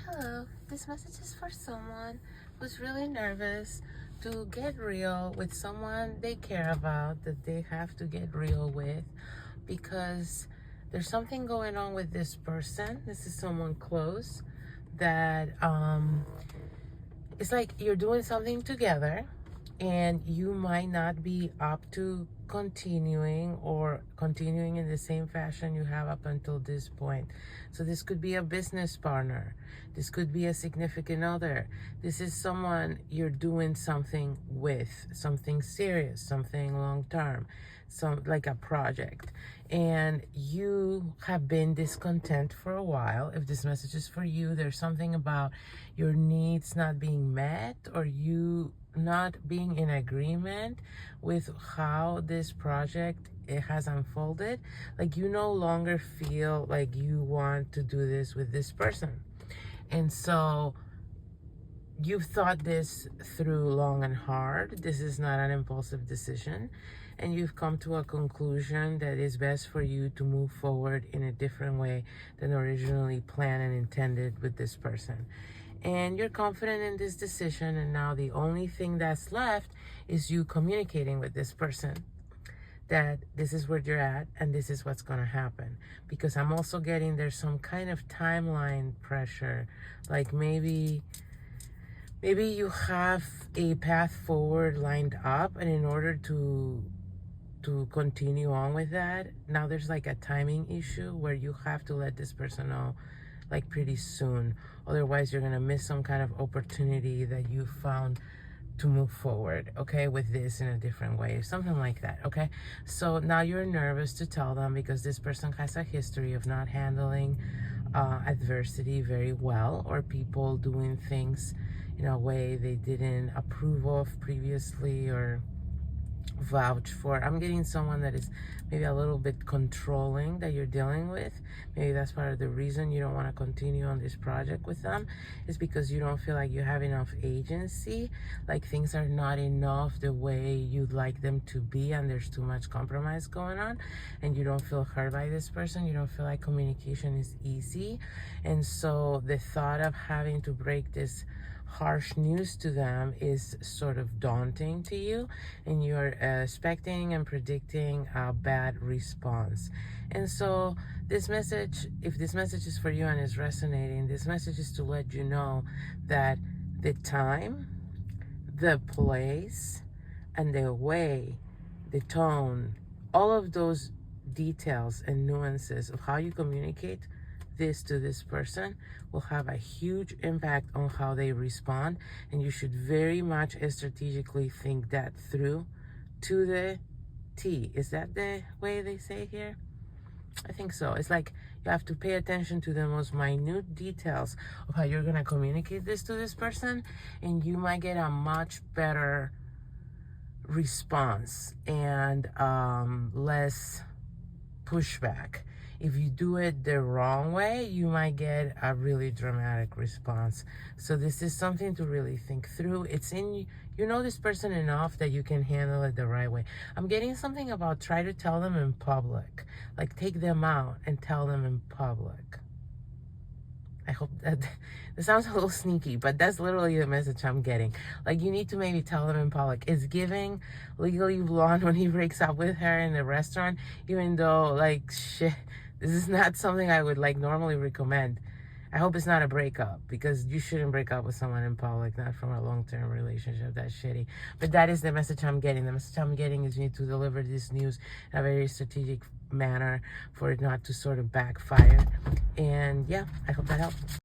Hello, this message is for someone who's really nervous to get real with someone they care about, that they have to get real with, because there's something going on with this person. This is someone close that it's like you're doing something together and you might not be up to continuing in the same fashion you have up until this point. So this could be a business partner, this could be a significant other, this is someone you're doing something with, something serious, something long term, some like a project, and you have been discontent for a while. If this message is for you, there's something about your needs not being met, or you not being in agreement with how this project it has unfolded. Like you no longer feel like you want to do this with this person, and so you've thought this through long and hard. This is not an impulsive decision, and you've come to a conclusion that it's best for you to move forward in a different way than originally planned and intended with this person. And you're confident in this decision, and now the only thing that's left is you communicating with this person that this is where you're at and this is what's going to happen. Because I'm also getting there's some kind of timeline pressure, like maybe you have a path forward lined up, and in order to continue on with that, now there's like a timing issue where you have to let this person know like pretty soon. Otherwise you're gonna miss some kind of opportunity that you found to move forward, okay, with this in a different way, something like that, okay? So now you're nervous to tell them because this person has a history of not handling adversity very well, or people doing things in a way they didn't approve of previously or vouch for. I'm getting someone that is maybe a little bit controlling that you're dealing with. Maybe that's part of the reason you don't want to continue on this project with them, is because you don't feel like you have enough agency, like things are not enough the way you'd like them to be, and there's too much compromise going on, and you don't feel heard by this person. You don't feel like communication is easy, and so the thought of having to break this harsh news to them is sort of daunting to you, and you're expecting and predicting a bad response. And so this message, if this message is for you and is resonating, this message is to let you know that the time, the place, and the way, the tone, all of those details and nuances of how you communicate this to this person will have a huge impact on how they respond, and you should very much strategically think that through to the T. Is that the way they say here? I think so. It's like you have to pay attention to the most minute details of how you're gonna communicate this to this person, and you might get a much better response and less pushback. If you do it the wrong way, you might get a really dramatic response. So this is something to really think through. It's in, you know this person enough that you can handle it the right way. I'm getting something about try to tell them in public. Like take them out and tell them in public. I hope that sounds a little sneaky, but that's literally the message I'm getting. Like you need to maybe tell them in public. It's giving Legally Blonde when he breaks up with her in the restaurant, even though like shit, this is not something I would like normally recommend. I hope it's not a breakup, because you shouldn't break up with someone in public, not from a long-term relationship. That's shitty. But that is the message I'm getting. The message I'm getting is you need to deliver this news in a very strategic manner for it not to sort of backfire. And yeah, I hope that helped.